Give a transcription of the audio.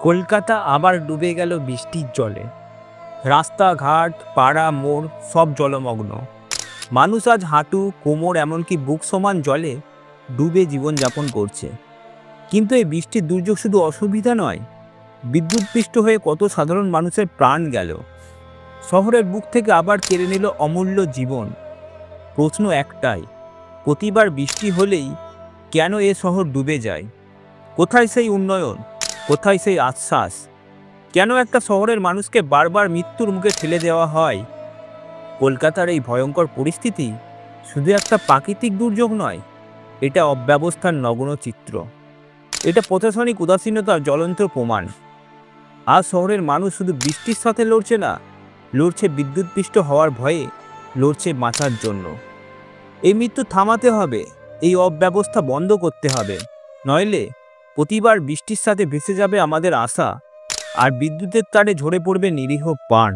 কলকাতা আবার ডুবে গেল বৃষ্টির জলে। রাস্তাঘাট, পাড়া, মোড় সব জলমগ্ন। মানুষ আজ হাঁটু, কোমর, এমনকি বুক সমান জলে ডুবে জীবনযাপন করছে। কিন্তু এই বৃষ্টির দুর্যোগ শুধু অসুবিধা নয়, বিদ্যুৎপৃষ্ট হয়ে কত সাধারণ মানুষের প্রাণ গেল। শহরের বুক থেকে আবার কেড়ে নিল অমূল্য জীবন। প্রশ্ন একটাই, প্রতিবার বৃষ্টি হলেই কেন এ শহর ডুবে যায়? কোথায় সেই উন্নয়ন? কোথায় সেই আশ্বাস? কেন একটা শহরের মানুষকে বারবার মৃত্যুর মুখে ঠেলে দেওয়া হয়? কলকাতার এই ভয়ঙ্কর পরিস্থিতি শুধু একটা প্রাকৃতিক দুর্যোগ নয়, এটা অব্যবস্থার নগ্ন চিত্র। এটা প্রশাসনিক উদাসীনতার জ্বলন্ত প্রমাণ। আজ শহরের মানুষ শুধু বৃষ্টির সাথে লড়ছে না, লড়ছে বিদ্যুৎপৃষ্ট হওয়ার ভয়ে, লড়ছে বাঁচার জন্য। এই মৃত্যু থামাতে হবে, এই অব্যবস্থা বন্ধ করতে হবে, নইলে প্রতিবার বৃষ্টির সাথে ভেসে যাবে আমাদের আশা, আর বিদ্যুতের তারে ঝরে পড়বে নিরীহ প্রাণ।